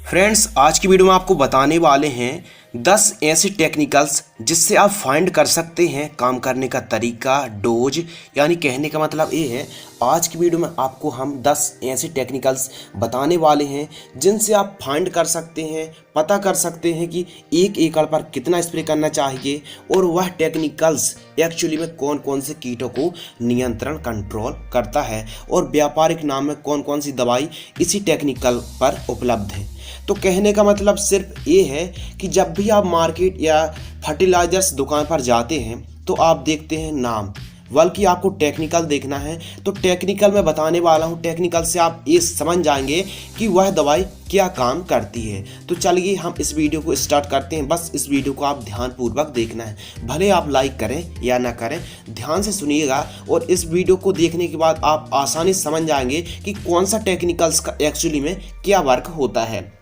Friends, आज की video में आपको बताने वाले हैं 10 ऐसी टेक्निकल्स जिससे आप फाइंड कर सकते हैं काम करने का तरीका, डोज। यानी कहने का मतलब ये है, आज की वीडियो में आपको हम 10 ऐसे टेक्निकल्स बताने वाले हैं जिनसे आप फाइंड कर सकते हैं, पता कर सकते हैं कि एक एकड़ पर कितना स्प्रे करना चाहिए और वह टेक्निकल्स एक्चुअली में कौन कौन से कीटों को नियंत्रण कंट्रोल करता है और व्यापारिक नाम में कौन कौन सी दवाई इसी टेक्निकल पर उपलब्ध है। तो कहने का मतलब सिर्फ ये है कि जब भी आप मार्केट या फर्टिलाइजर्स दुकान पर जाते हैं तो आप देखते हैं नाम, बल्कि आपको टेक्निकल देखना है। तो टेक्निकल मैं बताने वाला हूँ, टेक्निकल से आप ये समझ जाएंगे कि वह दवाई क्या काम करती है। तो चलिए हम इस वीडियो को स्टार्ट करते हैं। बस इस वीडियो को आप ध्यानपूर्वक देखना है, भले आप लाइक करें या ना करें, ध्यान से सुनिएगा। और इस वीडियो को देखने के बाद आप आसानी से समझ जाएंगे कि कौन सा टेक्निकल्स का एक्चुअली में क्या वर्क होता है।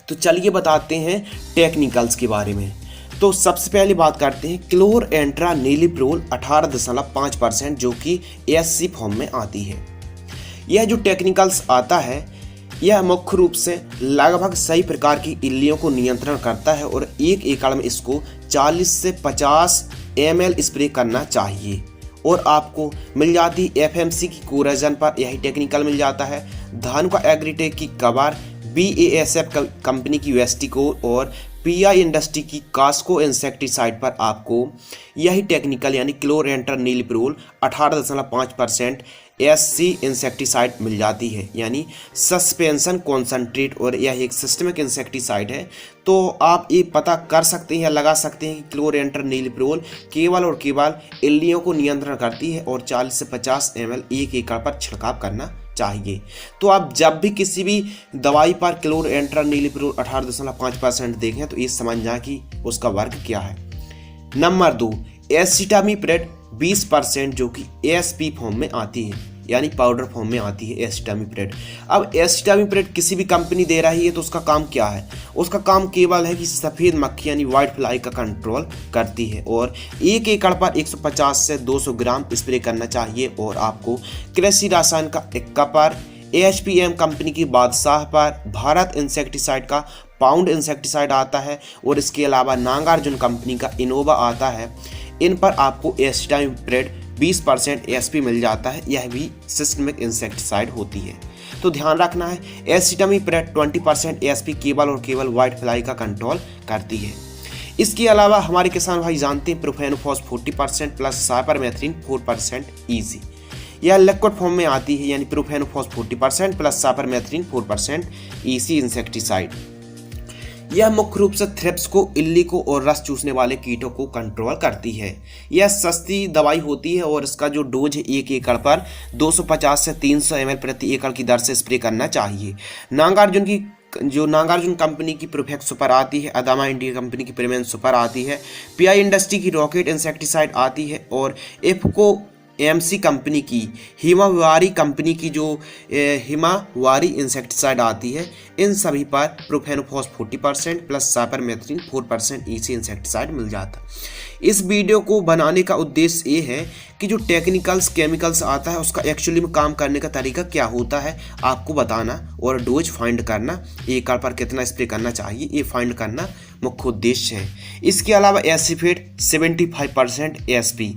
तो चलिए बताते हैं टेक्निकल्स के बारे में। तो सबसे पहले बात करते हैं क्लोरएंट्रानिलिप्रोल 18.5%, जो कि एससी फॉर्म में आती है। यह जो टेक्निकल्स आता है यह मुख्य रूप से लगभग सही प्रकार की इल्लियों को नियंत्रण करता है और एक एकड़ में इसको 40 से 50 ml स्प्रे करना चाहिए। और आपको मिल जाती एफएमसी की कोराजन पर यही टेक्निकल मिल जाता है। धानुका एग्रीटेक की कबार, BASF कंपनी की वेस्टिको और PI इंडस्ट्री की कास्को इंसेक्टिसाइड पर आपको यही टेक्निकल यानी क्लोरएंट्रानिलिप्रोल 18.5% SC इंसेक्टिसाइड मिल जाती है, यानी सस्पेंशन कॉन्सेंट्रेट। और यह एक सिस्टमिक इंसेक्टिसाइड है। तो आप ये पता कर सकते हैं या लगा सकते हैं कि क्लोरएंट्रानिलिप्रोल केवल और केवल इल्लियों को नियंत्रण करती है और 40 से 50 ml एक एकड़ पर छिड़काव करना चाहिए। तो आप जब भी किसी भी दवाई पर क्लोरएंट्रानिलिप्रोल 18.5% देखें तो ये समझ जाए कि उसका वर्क क्या है। नंबर 2, एसिटामिप्रेड 20%, जो कि ASP फॉर्म में आती है, यानी पाउडर फॉर्म में आती है एसिटामिप्रेड। अब एसिटामिप्रेड किसी भी कंपनी दे रही है तो उसका काम क्या है? उसका काम केवल है कि सफ़ेद मक्खी यानी वाइट फ्लाई का कंट्रोल करती है और एक एकड़ पर 150 से 200 ग्राम स्प्रे करना चाहिए। और आपको कृषि रसायन का इक्का पर, AHPM कंपनी की बादशाह पर, भारत इंसेक्टिसाइड का पाउंड इंसेक्टिसाइड आता है और इसके अलावा नागार्जुन कंपनी का इनोवा आता है। इन पर आपको एसिटामिप्रेड 20% ASP मिल जाता है। यह भी सिस्टमिक इंसेक्टिसाइड होती है। तो ध्यान रखना है, एसिटामिप्रेड 20% ASP केवल और केवल वाइट फ्लाई का कंट्रोल करती है। इसके अलावा हमारे किसान भाई जानते हैं प्रोफेनोफॉस 40% प्लस साइपरमेथ्रिन 4% ईजी। यह लिक्विड फॉर्म में आती है, यानी profenofos 40% plus cypermethrin 4% EC insecticide. यह मुख्य रूप से थ्रिप्स को, इल्ली को और रस चूसने वाले कीटों को कंट्रोल करती है। यह सस्ती दवाई होती है और इसका जो डोज है एक एकड़ पर 250 से 300 ml प्रति एकड़ की दर से स्प्रे करना चाहिए। नागार्जुन कंपनी की प्रोफेक्स सुपर आती है, अदामा इंडिया कंपनी की प्रीमियम सुपर आती है, PI इंडस्ट्री की रॉकेट इंसेक्टिसाइड आती है और इफको MC कंपनी की हिमावारी कंपनी की जो हिमावारी इंसेक्टिसाइड आती है। इन सभी पर profenofos 40% plus cypermethrin 4% EC insecticide मिल जाता है। इस वीडियो को बनाने का उद्देश्य ये है कि जो टेक्निकल्स केमिकल्स आता है उसका एक्चुअली में काम करने का तरीका क्या होता है आपको बताना और डोज फाइंड करना, एकड़ पर कितना स्प्रे करना चाहिए ये फाइंड करना मुख्य उद्देश्य है। इसके अलावा एसिफेट 75% ASP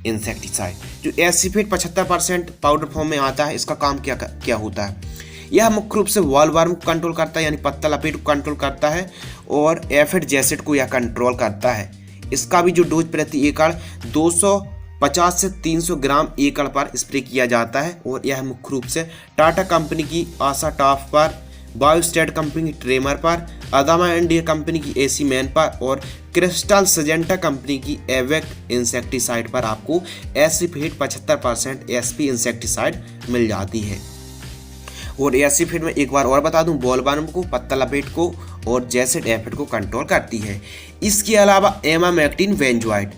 इंसेक्टिसाइड, जो एसिफेट 75% पाउडर फॉर्म में आता है, इसका काम क्या होता है? यह मुख्य रूप से वॉलवर्म को कंट्रोल करता है, यानी पत्ता लपेट को कंट्रोल करता है और एफिड जैसेट को यह कंट्रोल करता है। इसका भी जो डोज प्रति एकड़ 250 से 300 ग्राम एकड़ पर स्प्रे किया जाता है और यह मुख्य रूप से टाटा कंपनी की आशा टॉप पर, बायोस्टेट कंपनी की ट्रेमर पर, अदामा इंडिया कंपनी की AC मैन पर और क्रिस्टल सजेंटा कंपनी की एवेक इंसेक्टिसाइड पर आपको एसिफेट 75% ASP इंसेक्टिसाइड मिल जाती है। और एसिफेट में एक बार और बता दूं, बॉलवर्म को, पत्ता लपेट को और जैसेट एफिड को कंट्रोल करती है। इसके अलावा एमामेक्टिन बेंजोएट।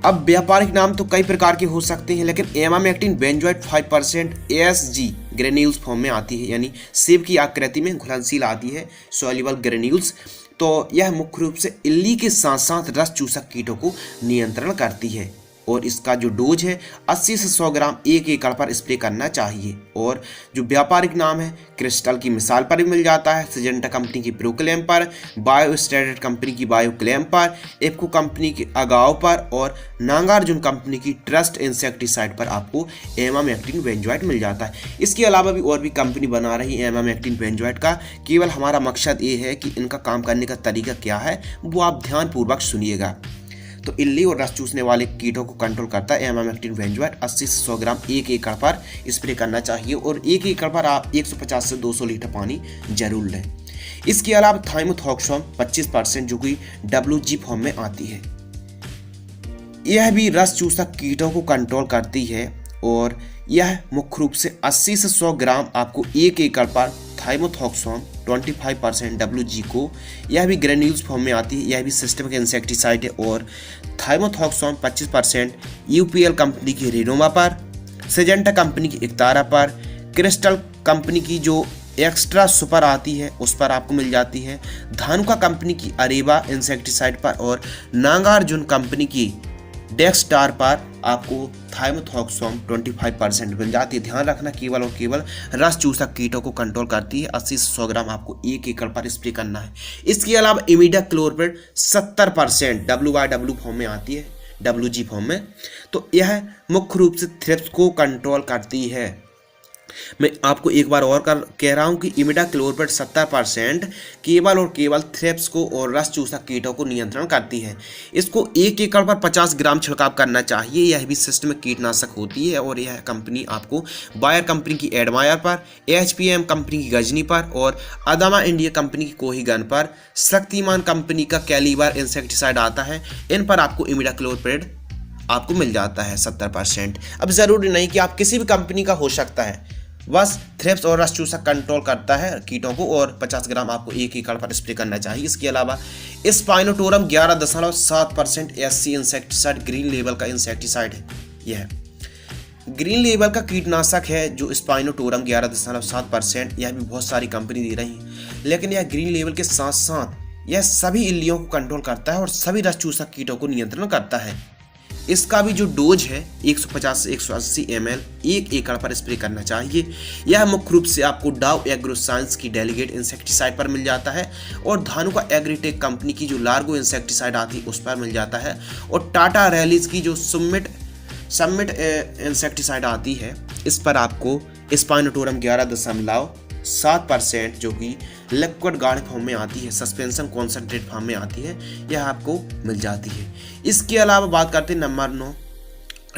अब व्यापारिक नाम तो कई प्रकार के हो सकते हैं, लेकिन emamectin benzoate 5% ASG granules form में आती है, यानी सेब की आकृति में घुलनशील आती है, सॉल्युबल ग्रेन्यूल्स। तो यह मुख्य रूप से इल्ली के साथ साथ रस चूसक कीटों को नियंत्रण करती है और इसका जो डोज है 80 से 100 ग्राम 1 एकड़ पर स्प्रे करना चाहिए। और जो व्यापारिक नाम है क्रिस्टल की मिसाल पर भी मिल जाता है, सिजेंटा कंपनी की प्रोक्लेम पर, बायोस्टैटेड कंपनी की बायोक्लेम पर, इफ्को कंपनी की अगाव पर और नागार्जुन कंपनी की ट्रस्ट इंसेक्टिसाइड पर आपको एमामेक्टिन बेंजोएट मिल जाता है। इसके अलावा भी और भी कंपनी बना रही है एमामेक्टिन बेंजोएट का। केवल हमारा मकसद ये है कि इनका काम करने का तरीका क्या है वो आप ध्यानपूर्वक सुनिएगा। तो इल्ली और रस चूसने वाले कीटों को कंट्रोल करता है एमामेक्टिन बेंजोएट। 80 से 100 ग्राम 1 एकड़ पर स्प्रे करना चाहिए और 1 एकड़ पर आप 150 से 200 लीटर पानी जरूर लें। इसके अलावा थाइमोथॉक्सोम 25% जो कि WG फॉर्म में आती है, यह भी रस चूसक कीटों को कंट्रोल करती है और यह मुख्य रूप से 80 से 100 ग्राम आपको 1 एकड़ पर थाइमोथॉक्सोम 25% WG को, यह भी ग्रेन्यूल्स फॉर्म में आती है, यह भी सिस्टमिक इंसेक्टिसाइड है। और थाइमोथॉक्सोम 25% UPL कंपनी की रिनोमा पर, सिजेंटा कंपनी की इक्तारा पर, क्रिस्टल कंपनी की जो एक्स्ट्रा सुपर आती है उस पर आपको मिल जाती है, धानुका कंपनी की अरेबा इंसेक्टिसाइड पर और नागार्जुन कंपनी की डेक्सटार पर आपको थाइमोथॉक्सोम 25% मिल जाती है। ध्यान रखना केवल और केवल रस चूसक कीटों को कंट्रोल करती है। 80 से 100 ग्राम आपको 1 एकड़ पर स्प्रे करना है। इसके अलावा इमिडाक्लोप्रिड 70% WYW फॉर्म में आती है, WG फॉर्म में, तो यह मुख्य रूप से थ्रिप्स को कंट्रोल करती है। मैं आपको एक बार और कह रहा हूं कि इमिडाक्लोप्रिड 70% केवल और केवल थ्रिप्स को और रस चूसक कीटों को नियंत्रण करती है। इसको 1 एकड़ पर 50 ग्राम छिड़काव करना चाहिए। यह भी सिस्टमिक कीटनाशक होती है और यह कंपनी आपको बायर कंपनी की एडमायर पर, HPM कंपनी की गजनी पर और अदामा इंडिया कंपनी की कोहीगन पर, शक्तिमान कंपनी का कैलिबर इंसेक्टिसाइड आता है, इन पर आपको इमिडाक्लोप्रिड आपको मिल जाता है 70%। अब ज़रूरी नहीं कि आप किसी भी कंपनी का हो सकता है, बस थ्रिप्स और रस चूसक कंट्रोल करता है कीटों को और 50 ग्राम आपको 1 एकड़ पर स्प्रे करना चाहिए। इसके अलावा स्पाइनोटोरम 11.7% SC इंसेक्टिसाइड ग्रीन लेवल का इंसेक्टिसाइड है। यह ग्रीन लेवल का कीटनाशक है जो स्पाइनोटोरम 11.7%, यह भी बहुत सारी कंपनी दे रही है, लेकिन यह ग्रीन लेवल के साथ साथ यह सभी इल्लियों को कंट्रोल करता है और सभी रस चूसक कीटों को नियंत्रण करता है। इसका भी जो डोज है 150 से 180 ml 1 एकड़ पर स्प्रे करना चाहिए। यह मुख्य रूप से आपको डाव एग्रोसाइंस की डेलीगेट इंसेक्टिसाइड पर मिल जाता है और धानुका एग्रीटेक कंपनी की जो लार्गो इंसेक्टिसाइड आती है उस पर मिल जाता है और टाटा रैलीज की जो समिट इंसेक्टिसाइड आती है इस पर आपको स्पाइनोटोरम 11.7% जो कि लिक्विड गाढ़े फॉर्म में आती है, सस्पेंशन कॉन्सेंट्रेट फॉर्म में आती है, यह आपको मिल जाती है। इसके अलावा बात करते हैं नंबर 9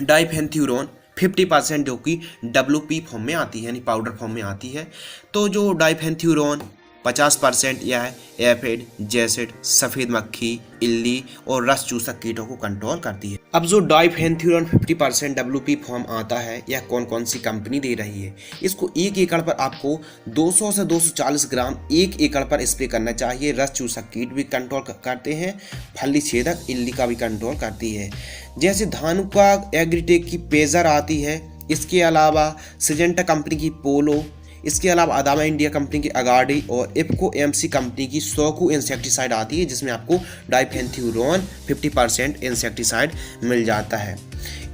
डाइफेंथ्यूरोन 50% जो कि WP फॉर्म में आती है, यानी पाउडर फॉर्म में आती है। तो जो डाइफेंथ्यूरोन 50% यह है एफिड, जैसिड, सफ़ेद मक्खी, इल्ली और रस चूसक कीटों को कंट्रोल करती है। अब जो डाइफेंथ्यूरोन 50% WP फॉर्म आता है, यह कौन कौन सी कंपनी दे रही है? इसको 1 एकड़ पर आपको 200 से 240 ग्राम 1 एकड़ पर स्प्रे करना चाहिए। रस चूसक कीट भी कंट्रोल करते हैं, फली छेदक इल्ली का भी कंट्रोल करती है। जैसे धानुका एग्रीटेक की पेजर आती है, इसके अलावा सिजेंटा कंपनी की पोलो, इसके अलावा अदामा इंडिया कंपनी की अगाडी और इफ्को MC कंपनी की सोकू इंसेक्टिसाइड आती है, जिसमें आपको डाइफेंथ्यूरोन 50% इंसेक्टिसाइड मिल जाता है।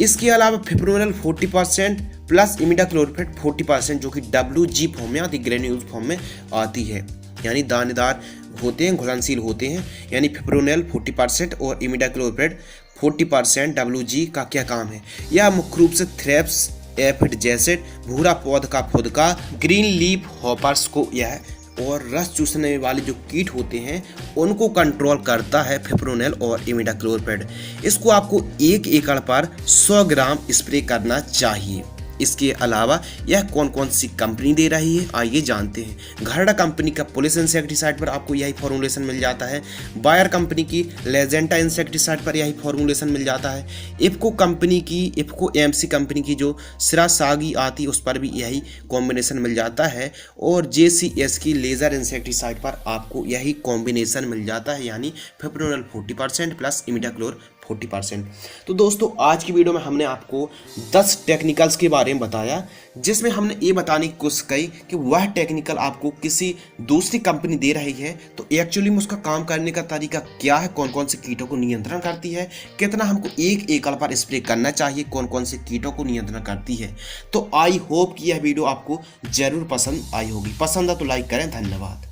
इसके अलावा फिप्रोनिल 40% प्लस इमिडाक्लोप्रिड 40% जो कि WG फॉर्म में आती है, ग्रेन्यूल्स फॉर्म में आती है, यानी दानेदार होते हैं, घुलनशील होते हैं। यानी फिप्रोनिल 40% और इमिडाक्लोप्रिड 40% WG का क्या काम है? यह मुख्य रूप से थ्रिप्स, एफिड, जैसिड, भूरा पौध का फुदका, ग्रीन लीफ हॉपर्स को यह और रस चूसने वाले जो कीट होते हैं उनको कंट्रोल करता है फिप्रोनिल और इमिडाक्लोप्रिड। इसको आपको 1 एकड़ पर 100 ग्राम स्प्रे करना चाहिए। इसके अलावा यह कौन कौन सी कंपनी दे रही है आइए जानते हैं। घरडा कंपनी का पुलिस इंसेक्टिसाइड पर आपको यही फॉर्मूलेशन मिल जाता है। बायर कंपनी की लेजेंटा इंसेक्टिसाइड पर यही फॉर्मूलेशन मिल जाता है। इफ्को MC कंपनी की जो सिरासागी आती है उस पर भी यही कॉम्बिनेशन मिल जाता है और JCS की लेज़र इंसेक्टिसाइड पर आपको यही कॉम्बिनेशन मिल जाता है, यानी फिप्रोनिल 40% प्लस इमिडाक्लोर 40%। तो दोस्तों आज की वीडियो में हमने आपको 10 टेक्निकल्स के बारे में बताया, जिसमें हमने ये बताने की कोशिश की कि वह टेक्निकल आपको किसी दूसरी कंपनी दे रही है तो एक्चुअली में उसका काम करने का तरीका क्या है, कौन कौन से कीटों को नियंत्रण करती है, कितना हमको एक एकड़ पर स्प्रे करना चाहिए, कौन कौन से कीटों को नियंत्रण करती है। तो आई होप कि यह वीडियो आपको जरूर पसंद आई होगी। पसंद है तो लाइक करें। धन्यवाद।